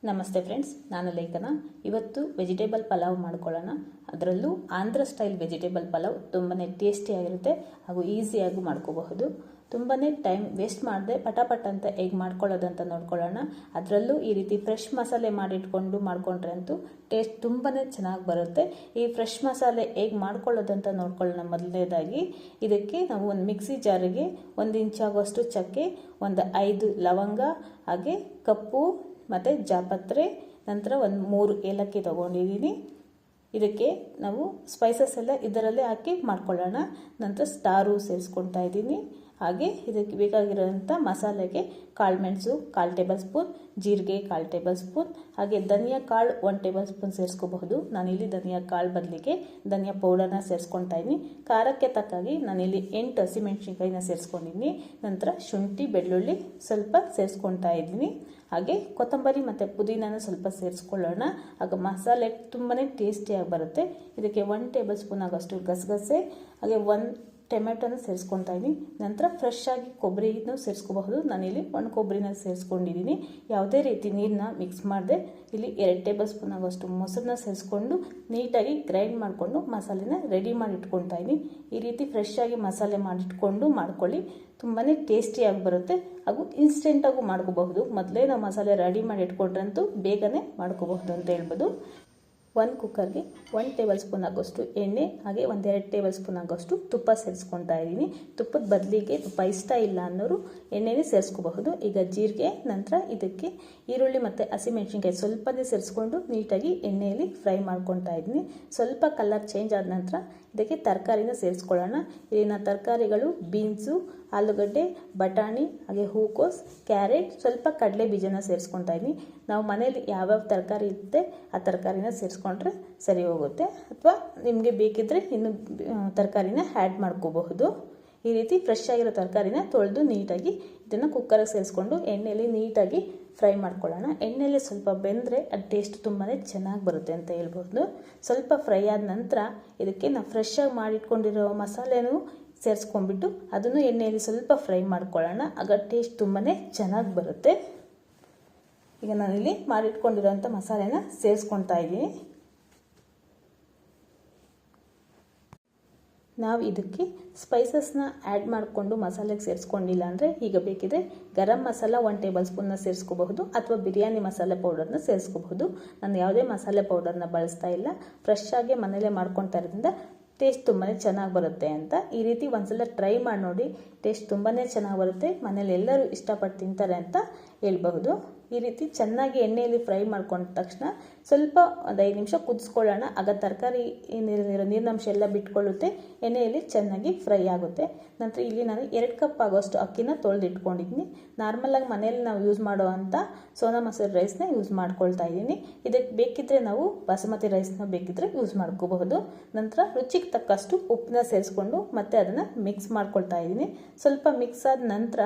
ನಮಸ್ತೆ ಫ್ರೆಂಡ್ಸ್, ನಾನು ಲೇಖನ. ಇವತ್ತು ವೆಜಿಟೇಬಲ್ ಪಲಾವ್ ಮಾಡ್ಕೊಳ್ಳೋಣ. ಅದರಲ್ಲೂ ಆಂಧ್ರ ಸ್ಟೈಲ್ ವೆಜಿಟೇಬಲ್ ಪಲಾವ್ ತುಂಬಾ ಟೇಸ್ಟಿಯಾಗಿರುತ್ತೆ ಹಾಗೂ ಈಸಿಯಾಗಿ ಮಾಡ್ಕೋಬಹುದು. ತುಂಬಾ ಟೈಮ್ ವೇಸ್ಟ್ ಮಾಡದೆ ಪಟಾಪಟ್ ಅಂತ ಹೇಗೆ ಮಾಡ್ಕೊಳ್ಳೋದಂತ ನೋಡ್ಕೊಳ್ಳೋಣ. ಅದರಲ್ಲೂ ಈ ರೀತಿ ಫ್ರೆಶ್ ಮಸಾಲೆ ಮಾಡಿಟ್ಕೊಂಡು ಮಾಡ್ಕೊಂಡ್ರೆ ಅಂತೂ ಟೇಸ್ಟ್ ತುಂಬಾ ಚೆನ್ನಾಗಿ ಬರುತ್ತೆ. ಈ ಫ್ರೆಶ್ ಮಸಾಲೆ ಹೇಗೆ ಮಾಡ್ಕೊಳ್ಳೋದಂತ ನೋಡ್ಕೊಳ್ಳೋಣ. ಮೊದಲನೇದಾಗಿ ಇದಕ್ಕೆ ನಾವು ಒಂದು ಮಿಕ್ಸಿ ಜಾರಿಗೆ 1 ಇಂಚಾಗುವಷ್ಟು ಚಕ್ಕೆ, ಒಂದು 5 ಲವಂಗ, ಹಾಗೆ ಕಪ್ಪು ಮತ್ತು ಜಾಪತ್ರೆ, ನಂತರ ಒಂದು 3 ಏಲಕ್ಕಿ ತೊಗೊಂಡಿದ್ದೀನಿ. ಇದಕ್ಕೆ ನಾವು ಸ್ಪೈಸಸ್ ಎಲ್ಲ ಇದರಲ್ಲೇ ಹಾಕಿ ಮಾಡ್ಕೊಳ್ಳೋಣ. ನಂತರ ಸ್ಟಾರು ಸೇರಿಸ್ಕೊಳ್ತಾ ಇದ್ದೀನಿ. ಹಾಗೆ ಇದಕ್ಕೆ ಬೇಕಾಗಿರೋಂಥ ಮಸಾಲೆಗೆ ಕಾಳುಮೆಣಸು 1/4 ಟೇಬಲ್ ಸ್ಪೂನ್, ಜೀರಿಗೆ 1/4 ಟೇಬಲ್ ಸ್ಪೂನ್, ಹಾಗೆ ಧನಿಯಾ ಕಾಳು 1 ಟೇಬಲ್ ಸ್ಪೂನ್ ಸೇರಿಸ್ಕೋಬಹುದು. ನಾನಿಲ್ಲಿ ಧನಿಯಾ ಕಾಳು ಬದಲಿಗೆ ಧನಿಯಾ ಪೌಡರ್ನ ಸೇರಿಸ್ಕೊಳ್ತಾ ಇದ್ದೀನಿ. ಖಾರಕ್ಕೆ ತಕ್ಕಾಗಿ ನಾನಿಲ್ಲಿ 8 ಹಸಿಮೆಣಸಿನ್ಕಾಯಿನ ಸೇರಿಸ್ಕೊಂಡಿದ್ದೀನಿ. ನಂತರ ಶುಂಠಿ ಬೆಳ್ಳುಳ್ಳಿ ಸ್ವಲ್ಪ ಸೇರಿಸ್ಕೊಳ್ತಾ ಇದ್ದೀನಿ. ಹಾಗೆ ಕೊತ್ತಂಬರಿ ಮತ್ತು ಪುದೀನಾನ ಸ್ವಲ್ಪ ಸೇರಿಸ್ಕೊಳ್ಳೋಣ. ಆಗ ಮಸಾಲೆ ತುಂಬಾ ಟೇಸ್ಟಿಯಾಗಿ ಬರುತ್ತೆ. ಇದಕ್ಕೆ 1 ಟೇಬಲ್ ಸ್ಪೂನ್ ಆಗೋಷ್ಟು ಗಸಗಸೆ, ಹಾಗೆ 1 ಟೊಮೆಟೊನ ಸೇರಿಸ್ಕೊಳ್ತಾ ಇದ್ದೀನಿ. ನಂತರ ಫ್ರೆಶ್ ಆಗಿ ಕೊಬ್ಬರಿನೂ ಸೇರಿಸ್ಕೋಬಹುದು. ನಾನಿಲ್ಲಿ 1 ಕೊಬ್ಬರಿನ ಸೇರಿಸ್ಕೊಂಡಿದ್ದೀನಿ. ಯಾವುದೇ ರೀತಿ ನೀರನ್ನ ಮಿಕ್ಸ್ ಮಾಡದೆ ಇಲ್ಲಿ 2 ಟೇಬಲ್ ಸ್ಪೂನ್ ಆಗೋಷ್ಟು ಮೊಸರನ್ನ ಸೇರಿಸ್ಕೊಂಡು ನೀಟಾಗಿ ಗ್ರೈಂಡ್ ಮಾಡಿಕೊಂಡು ಮಸಾಲೆನ ರೆಡಿ ಮಾಡಿ ಇಟ್ಕೊಳ್ತಾ ಇದ್ದೀನಿ. ಈ ರೀತಿ ಫ್ರೆಶ್ ಆಗಿ ಮಸಾಲೆ ಮಾಡಿಟ್ಕೊಂಡು ಮಾಡ್ಕೊಳ್ಳಿ. ತುಂಬಾ ಟೇಸ್ಟಿಯಾಗಿ ಬರುತ್ತೆ ಹಾಗೂ ಇನ್ಸ್ಟೆಂಟಾಗೂ ಮಾಡ್ಕೋಬಹುದು. ಮೊದಲೇ ನಾವು ಮಸಾಲೆ ರೆಡಿ ಮಾಡಿ ಇಟ್ಕೊಂಡ್ರಂತೂ ಬೇಗನೆ ಮಾಡ್ಕೋಬಹುದು ಅಂತ ಹೇಳ್ಬೋದು. 1 ಕುಕ್ಕರ್ಗೆ 1 ಟೇಬಲ್ ಸ್ಪೂನ್ ಆಗೋಷ್ಟು ಎಣ್ಣೆ, ಹಾಗೆ 1-2 ಟೇಬಲ್ ಸ್ಪೂನ್ ಆಗೋಷ್ಟು ತುಪ್ಪ ಸೇರಿಸ್ಕೊಳ್ತಾ ಇದ್ದೀನಿ. ತುಪ್ಪದ ಬದಲಿಗೆ ತುಪ್ಪ ಇಷ್ಟ ಇಲ್ಲ ಅನ್ನೋರು ಎಣ್ಣೆನೇ ಸೇರಿಸ್ಕೋಬಹುದು. ಈಗ ಜೀರಿಗೆ, ನಂತರ ಇದಕ್ಕೆ ಈರುಳ್ಳಿ ಮತ್ತು ಹಸಿಮೆಣಸಿನ್ಕಾಯಿ ಸ್ವಲ್ಪನೇ ಸೇರಿಸ್ಕೊಂಡು ನೀಟಾಗಿ ಎಣ್ಣೆಯಲ್ಲಿ ಫ್ರೈ ಮಾಡ್ಕೊಳ್ತಾ ಇದ್ದೀನಿ. ಸ್ವಲ್ಪ ಕಲರ್ ಚೇಂಜ್ ಆದ ನಂತರ ಇದಕ್ಕೆ ತರಕಾರಿನ ಸೇರಿಸ್ಕೊಳ್ಳೋಣ. ಇಲ್ಲಿನ ತರಕಾರಿಗಳು ಬೀನ್ಸು, ಆಲೂಗಡ್ಡೆ, ಬಟಾಣಿ, ಹಾಗೆ ಹೂಕೋಸ್, ಕ್ಯಾರೆಟ್, ಸ್ವಲ್ಪ ಕಡಲೆ ಬೀಜನ ಸೇರಿಸ್ಕೊಳ್ತಾ ಇದ್ದೀನಿ. ನಾವು ಮನೇಲಿ ಯಾವ್ಯಾವ ತರಕಾರಿ ಇರುತ್ತೆ ಆ ತರಕಾರಿನ ಸೇರಿಸ್ಕೊಂಡ್ರೆ ಸರಿ ಹೋಗುತ್ತೆ. ಅಥವಾ ನಿಮಗೆ ಬೇಕಿದ್ದರೆ ಇನ್ನು ತರಕಾರಿನ ಆ್ಯಡ್ ಮಾಡ್ಕೋಬಹುದು. ಈ ರೀತಿ ಫ್ರೆಶ್ ಆಗಿರೋ ತರಕಾರಿನ ತೊಳೆದು ನೀಟಾಗಿ ಇದನ್ನು ಕುಕ್ಕರಿಗೆ ಸೇರಿಸ್ಕೊಂಡು ಎಣ್ಣೆಯಲ್ಲಿ ನೀಟಾಗಿ ಫ್ರೈ ಮಾಡ್ಕೊಳ್ಳೋಣ. ಎಣ್ಣೆಯಲ್ಲಿ ಸ್ವಲ್ಪ ಬೆಂದರೆ ಅದು ಟೇಸ್ಟ್ ತುಂಬಾ ಚೆನ್ನಾಗಿ ಬರುತ್ತೆ ಅಂತ ಹೇಳ್ಬೋದು. ಸ್ವಲ್ಪ ಫ್ರೈ ಆದ ನಂತರ ಇದಕ್ಕೆ ನಾವು ಫ್ರೆಶ್ ಆಗಿ ಮಾಡಿಟ್ಕೊಂಡಿರೋ ಮಸಾಲೆನೂ ಸೇರಿಸ್ಕೊಂಡ್ಬಿಟ್ಟು ಅದನ್ನು ಎಣ್ಣೆಯಲ್ಲಿ ಸ್ವಲ್ಪ ಫ್ರೈ ಮಾಡ್ಕೊಳ್ಳೋಣ. ಆಗ ಟೇಸ್ಟ್ ತುಂಬಾ ಚೆನ್ನಾಗಿ ಬರುತ್ತೆ. ಈಗ ನಾನಿಲ್ಲಿ ಮಾಡಿಟ್ಕೊಂಡಿರೋಂಥ ಮಸಾಲೆನ ಸೇರಿಸ್ಕೊಳ್ತಾ ಇದ್ದೀನಿ. ನಾವು ಇದಕ್ಕೆ ಸ್ಪೈಸಸ್ನ ಆ್ಯಡ್ ಮಾಡಿಕೊಂಡು ಮಸಾಲೆಗೆ ಸೇರಿಸ್ಕೊಂಡಿಲ್ಲ ಅಂದರೆ ಈಗ ಬೇಕಿದ್ರೆ ಗರಂ ಮಸಾಲ 1 ಟೇಬಲ್ ಸ್ಪೂನ್ನ ಸೇರಿಸ್ಕೋಬಹುದು, ಅಥವಾ ಬಿರಿಯಾನಿ ಮಸಾಲೆ ಪೌಡರ್ನ ಸೇರಿಸ್ಕೋಬಹುದು. ನಾನು ಯಾವುದೇ ಮಸಾಲೆ ಪೌಡರ್ನ ಬಳಸ್ತಾ ಇಲ್ಲ. ಫ್ರೆಶ್ ಆಗಿ ಮನೇಲೇ ಮಾಡ್ಕೊಳ್ತಾ ಇರೋದ್ರಿಂದ ಟೇಸ್ಟ್ ತುಂಬಾ ಚೆನ್ನಾಗಿ ಬರುತ್ತೆ ಅಂತ. ಈ ರೀತಿ ಒಂದ್ಸಲ ಟ್ರೈ ಮಾಡಿ ನೋಡಿ. ಟೇಸ್ಟ್ ತುಂಬಾ ಚೆನ್ನಾಗಿ ಬರುತ್ತೆ. ಮನೇಲಿ ಎಲ್ಲರೂ ಇಷ್ಟಪಟ್ಟು ತಿಂತಾರೆ ಅಂತ ಹೇಳ್ಬಹುದು. ಈ ರೀತಿ ಚೆನ್ನಾಗಿ ಎಣ್ಣೆಯಲ್ಲಿ ಫ್ರೈ ಮಾಡ್ಕೊಂಡ ತಕ್ಷಣ ಸ್ವಲ್ಪ ಒಂದು 5 ನಿಮಿಷ ಕುದಿಸ್ಕೊಳ್ಳೋಣ. ಆಗ ತರಕಾರಿ ಏನಿರೋ ನೀರಿನಂಶ ಎಲ್ಲ ಬಿಟ್ಕೊಳ್ಳುತ್ತೆ, ಎಣ್ಣೆಯಲ್ಲಿ ಚೆನ್ನಾಗಿ ಫ್ರೈ ಆಗುತ್ತೆ. ನಂತರ ಇಲ್ಲಿ ನಾನು 2 ಕಪ್ ಆಗೋಷ್ಟು ಅಕ್ಕಿನ ತೊಳೆದು ಇಟ್ಕೊಂಡಿದ್ದೀನಿ. ನಾರ್ಮಲಾಗಿ ಮನೇಲಿ ನಾವು ಯೂಸ್ ಮಾಡೋ ಅಂಥ ಸೋನಾ ಮಸೂರಿ ರೈಸ್ನ ಯೂಸ್ ಮಾಡ್ಕೊಳ್ತಾ ಇದ್ದೀನಿ. ಇದಕ್ಕೆ ಬೇಕಿದ್ದರೆ ನಾವು ಬಾಸುಮತಿ ರೈಸ್ನ ಬೇಕಿದ್ದರೆ ಯೂಸ್ ಮಾಡ್ಕೋಬಹುದು. ನಂತರ ರುಚಿಗೆ ತಕ್ಕಷ್ಟು ಉಪ್ಪನ್ನ ಸೇರಿಸ್ಕೊಂಡು ಮತ್ತೆ ಅದನ್ನು ಮಿಕ್ಸ್ ಮಾಡ್ಕೊಳ್ತಾ ಇದ್ದೀನಿ. ಸ್ವಲ್ಪ ಮಿಕ್ಸ್ ಆದ ನಂತರ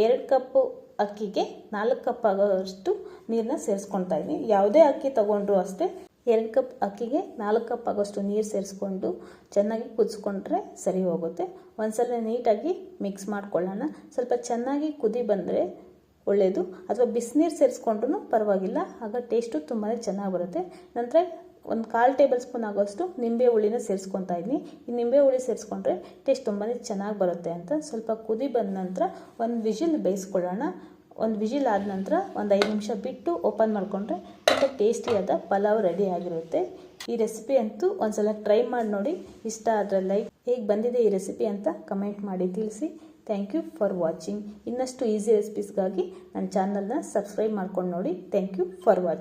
2 ಕಪ್ಪು ಅಕ್ಕಿಗೆ 4 ಕಪ್ ಆಗೋಷ್ಟು ನೀರನ್ನ ಸೇರಿಸ್ಕೊಳ್ತಾ ಇದ್ದೀನಿ. ಯಾವುದೇ ಅಕ್ಕಿ ತೊಗೊಂಡ್ರು ಅಷ್ಟೇ 2 ಕಪ್ ಅಕ್ಕಿಗೆ 4 ಕಪ್ ಆಗೋಷ್ಟು ನೀರು ಸೇರಿಸ್ಕೊಂಡು ಚೆನ್ನಾಗಿ ಕುದಿಸ್ಕೊಂಡ್ರೆ ಸರಿ ಹೋಗುತ್ತೆ. ಒಂದ್ಸಲ ನೀಟಾಗಿ ಮಿಕ್ಸ್ ಮಾಡ್ಕೊಳ್ಳೋಣ. ಸ್ವಲ್ಪ ಚೆನ್ನಾಗಿ ಕುದಿ ಬಂದರೆ ಒಳ್ಳೆಯದು, ಅಥವಾ ಬಿಸಿನೀರು ಸೇರಿಸ್ಕೊಂಡ್ರೂ ಪರವಾಗಿಲ್ಲ. ಆಗ ಟೇಸ್ಟು ತುಂಬಾ ಚೆನ್ನಾಗಿ ಬರುತ್ತೆ. ನಂತರ 1/4 ಟೇಬಲ್ ಸ್ಪೂನ್ ಆಗೋಷ್ಟು ನಿಂಬೆ ಹುಳಿನ ಸೇರಿಸ್ಕೊತಾ ಇದ್ದೀನಿ. ಈ ನಿಂಬೆ ಹುಳಿ ಸೇರಿಸ್ಕೊಂಡ್ರೆ ಟೇಸ್ಟ್ ತುಂಬಾ ಚೆನ್ನಾಗಿ ಬರುತ್ತೆ ಅಂತ. ಸ್ವಲ್ಪ ಕುದಿ ಬಂದ ನಂತರ 1 ವಿಜಿಲ್ ಬೇಯಿಸ್ಕೊಳ್ಳೋಣ. 1 ವಿಜಿಲ್ ಆದ ನಂತರ ಒಂದು 5 ನಿಮಿಷ ಬಿಟ್ಟು ಓಪನ್ ಮಾಡಿಕೊಂಡ್ರೆ ತುಂಬ ಟೇಸ್ಟಿಯಾದ ಪಲಾವ್ ರೆಡಿ ಆಗಿರುತ್ತೆ. ಈ ರೆಸಿಪಿ ಅಂತೂ ಒಂದ್ಸಲ ಟ್ರೈ ಮಾಡಿ ನೋಡಿ. ಇಷ್ಟ ಆದರೆ ಲೈಕ್, ಹೇಗೆ ಬಂದಿದೆ ಈ ರೆಸಿಪಿ ಅಂತ ಕಮೆಂಟ್ ಮಾಡಿ ತಿಳಿಸಿ. Thank you for watching. ಇನ್ನಷ್ಟು ಈಸಿ ರೆಸಿಪೀಸ್ಗಾಗಿ ನನ್ನ ಚಾನಲ್ನ ಸಬ್ಸ್ಕ್ರೈಬ್ ಮಾಡ್ಕೊಂಡು ನೋಡಿ. Thank you for watching.